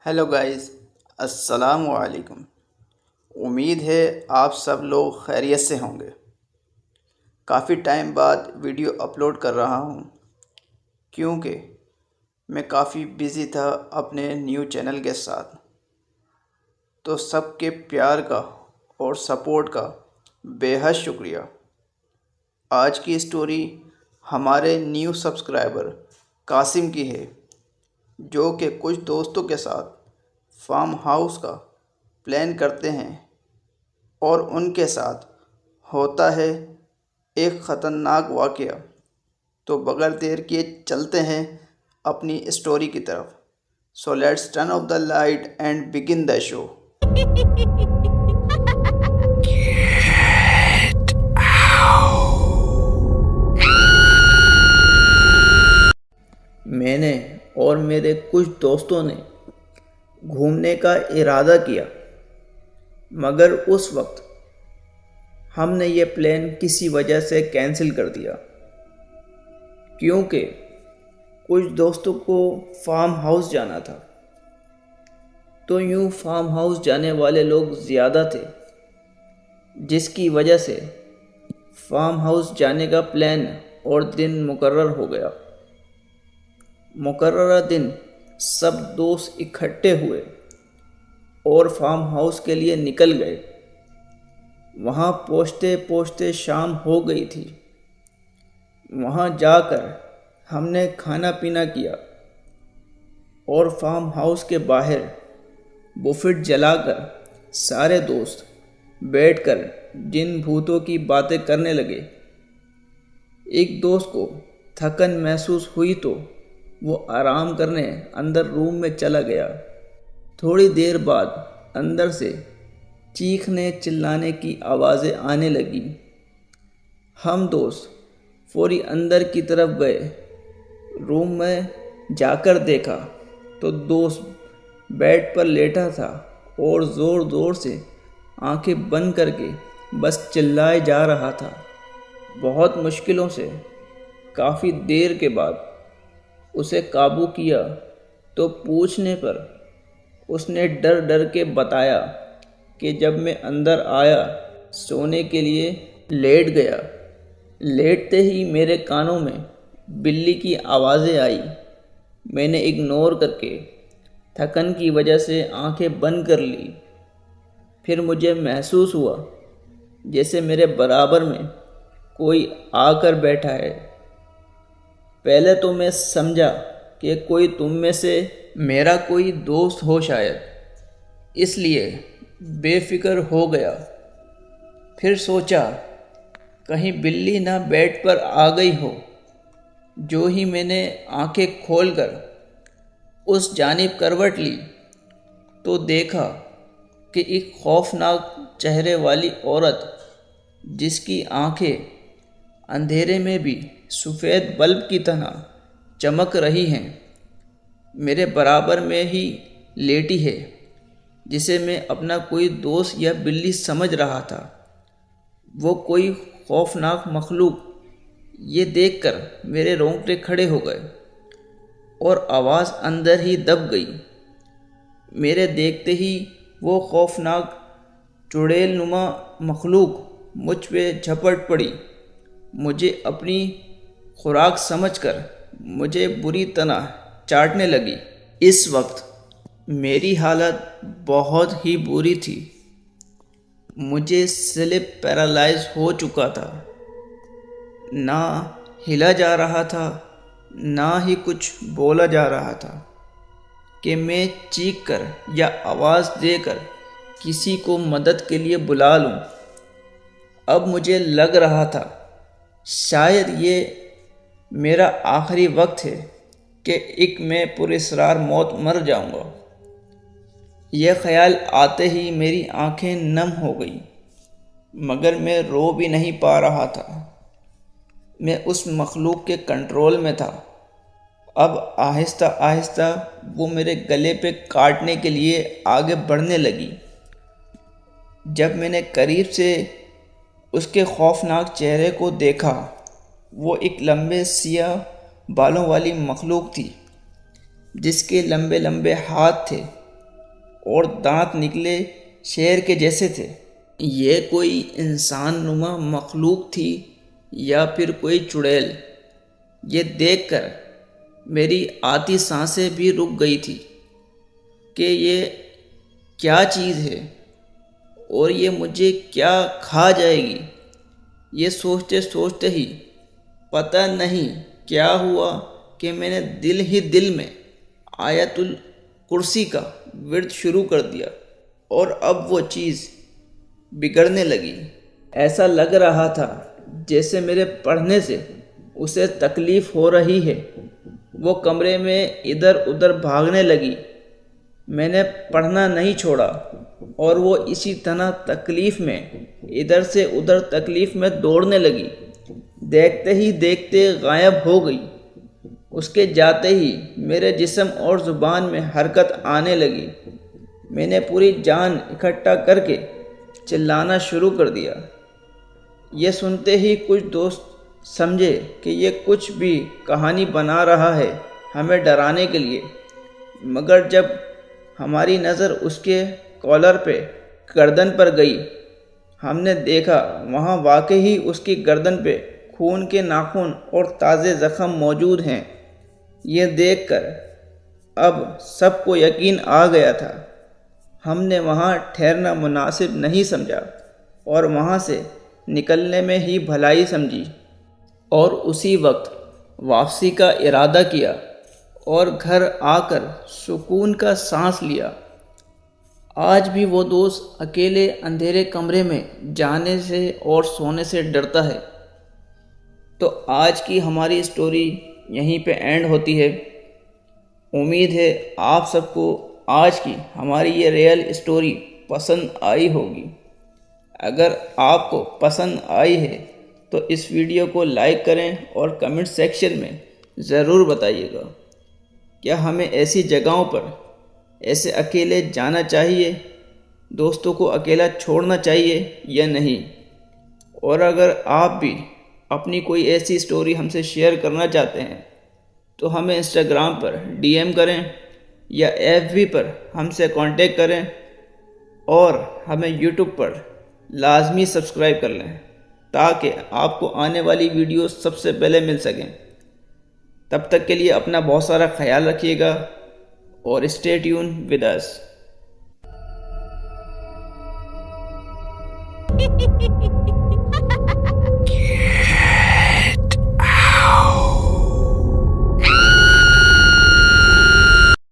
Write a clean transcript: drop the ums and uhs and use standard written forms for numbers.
Hello guys, السلام علیکم۔ امید ہے آپ سب لوگ خیریت سے ہوں گے۔ کافی ٹائم بعد ویڈیو اپلوڈ کر رہا ہوں کیونکہ میں کافی بزی تھا اپنے نیو چینل کے ساتھ۔ تو سب کے پیار کا اور سپورٹ کا بے حد شکریہ۔ آج کی اسٹوری ہمارے نیو سبسکرائبر قاسم کی ہے، جو کہ کچھ دوستوں کے ساتھ فارم ہاؤس کا پلان کرتے ہیں اور ان کے ساتھ ہوتا ہے ایک خطرناک واقعہ۔ تو بغیر دیر کیے چلتے ہیں اپنی اسٹوری کی طرف۔ So let's turn off the light and begin the show. میں نے اور میرے کچھ دوستوں نے گھومنے کا ارادہ کیا، مگر اس وقت ہم نے یہ پلان کسی وجہ سے کینسل کر دیا، کیونکہ کچھ دوستوں کو فارم ہاؤس جانا تھا۔ تو یوں فارم ہاؤس جانے والے لوگ زیادہ تھے، جس کی وجہ سے فارم ہاؤس جانے کا پلان اور دن مقرر ہو گیا۔ مقررہ دن سب دوست اکٹھے ہوئے اور فارم ہاؤس کے لیے نکل گئے۔ وہاں پہنچتے پہنچتے شام ہو گئی تھی۔ وہاں جا کر ہم نے کھانا پینا کیا اور فارم ہاؤس کے باہر بفٹ جلا کر سارے دوست بیٹھ کر جن بھوتوں کی باتیں کرنے لگے۔ ایک دوست کو تھکن محسوس ہوئی تو وہ آرام کرنے اندر روم میں چلا گیا۔ تھوڑی دیر بعد اندر سے چیخنے چلانے کی آوازیں آنے لگیں۔ ہم دوست فوری اندر کی طرف گئے۔ روم میں جا کر دیکھا تو دوست بیڈ پر لیٹا تھا اور زور زور سے آنکھیں بند کر کے بس چلائے جا رہا تھا۔ بہت مشکلوں سے کافی دیر کے بعد اسے قابو کیا تو پوچھنے پر اس نے ڈر ڈر کے بتایا کہ جب میں اندر آیا سونے کے لیے لیٹ گیا۔ لیٹتے ہی میرے کانوں میں بلی کی آوازیں آئی۔ میں نے اگنور کر کے تھکن کی وجہ سے آنکھیں بند کر لی۔ پھر مجھے محسوس ہوا جیسے میرے برابر میں کوئی آ کر بیٹھا ہے۔ پہلے تو میں سمجھا کہ کوئی تم میں سے میرا کوئی دوست ہو شاید، اس لیے بے فکر ہو گیا۔ پھر سوچا کہیں بلی نہ بیڈ پر آ گئی ہو۔ جو ہی میں نے آنکھیں کھول کر اس جانب کروٹ لی تو دیکھا کہ ایک خوفناک چہرے والی عورت، جس کی آنکھیں اندھیرے میں بھی سفید بلب کی طرح چمک رہی ہیں، میرے برابر میں ہی لیٹی ہے، جسے میں اپنا کوئی دوست یا بلی سمجھ رہا تھا۔ وہ کوئی خوفناک مخلوق۔ یہ دیکھ کر میرے رونگٹے کھڑے ہو گئے اور آواز اندر ہی دب گئی۔ میرے دیکھتے ہی وہ خوفناک چڑیل نما مخلوق مجھ پہ جھپٹ پڑی۔ مجھے اپنی خوراک سمجھ کر مجھے بری طرح چاٹنے لگی۔ اس وقت میری حالت بہت ہی بری تھی۔ مجھے سلیپ پیرالائز ہو چکا تھا۔ نہ ہلا جا رہا تھا، نہ ہی کچھ بولا جا رہا تھا کہ میں چیخ کر یا آواز دے کر کسی کو مدد کے لیے بلا لوں۔ اب مجھے لگ رہا تھا شاید یہ میرا آخری وقت ہے کہ ایک میں پراسرار موت مر جاؤں گا۔ یہ خیال آتے ہی میری آنکھیں نم ہو گئیں، مگر میں رو بھی نہیں پا رہا تھا۔ میں اس مخلوق کے کنٹرول میں تھا۔ اب آہستہ آہستہ وہ میرے گلے پہ کاٹنے کے لیے آگے بڑھنے لگی۔ جب میں نے قریب سے اس کے خوفناک چہرے کو دیکھا، وہ ایک لمبے سیاہ بالوں والی مخلوق تھی، جس کے لمبے لمبے ہاتھ تھے اور دانت نکلے شیر کے جیسے تھے۔ یہ کوئی انسان نما مخلوق تھی یا پھر کوئی چڑیل؟ یہ دیکھ کر میری آتی سانسیں بھی رک گئی تھی کہ یہ کیا چیز ہے اور یہ مجھے کیا کھا جائے گی۔ یہ سوچتے سوچتے ہی پتہ نہیں کیا ہوا کہ میں نے دل میں آیت الکرسی کا ورد شروع کر دیا، اور اب وہ چیز بگڑنے لگی۔ ایسا لگ رہا تھا جیسے میرے پڑھنے سے اسے تکلیف ہو رہی ہے۔ وہ کمرے میں ادھر ادھر بھاگنے لگی۔ میں نے پڑھنا نہیں چھوڑا اور وہ اسی طرح تکلیف میں ادھر سے ادھر تکلیف میں دوڑنے لگی۔ دیکھتے ہی دیکھتے غائب ہو گئی۔ اس کے جاتے ہی میرے جسم اور زبان میں حرکت آنے لگی۔ میں نے پوری جان اکٹھا کر کے چلانا شروع کر دیا۔ یہ سنتے ہی کچھ دوست سمجھے کہ یہ کچھ بھی کہانی بنا رہا ہے ہمیں ڈرانے کے لیے، مگر جب ہماری نظر اس کے کالر پہ گردن پر گئی، ہم نے دیکھا وہاں واقعی اس کی گردن پہ خون کے ناخن اور تازے زخم موجود ہیں۔ یہ دیکھ کر اب سب کو یقین آ گیا تھا۔ ہم نے وہاں ٹھہرنا مناسب نہیں سمجھا اور وہاں سے نکلنے میں ہی بھلائی سمجھی، اور اسی وقت واپسی کا ارادہ کیا اور گھر آ کر سکون کا سانس لیا۔ آج بھی وہ دوست اکیلے اندھیرے کمرے میں جانے سے اور سونے سے ڈرتا ہے۔ تو آج کی ہماری اسٹوری یہیں پہ اینڈ ہوتی ہے۔ امید ہے آپ سب کو آج کی ہماری یہ ریئل اسٹوری پسند آئی ہوگی۔ اگر آپ کو پسند آئی ہے تو اس ویڈیو کو لائک کریں اور کمنٹ سیکشن میں ضرور بتائیے گا کیا ہمیں ایسی جگہوں پر ایسے اکیلے جانا چاہیے، دوستوں کو اکیلا چھوڑنا چاہیے یا نہیں۔ اور اگر آپ بھی اپنی کوئی ایسی اسٹوری ہم سے شیئر کرنا چاہتے ہیں تو ہمیں انسٹاگرام پر ڈی ایم کریں یا FB پر ہم سے کانٹیکٹ کریں، اور ہمیں یوٹیوب پر لازمی سبسکرائب کر لیں تاکہ آپ کو آنے والی ویڈیوز سب سے پہلے مل سکیں۔ تب تک کے لیے اپنا بہت سارا خیال رکھیے گا اور اسٹے ٹیون ود اس۔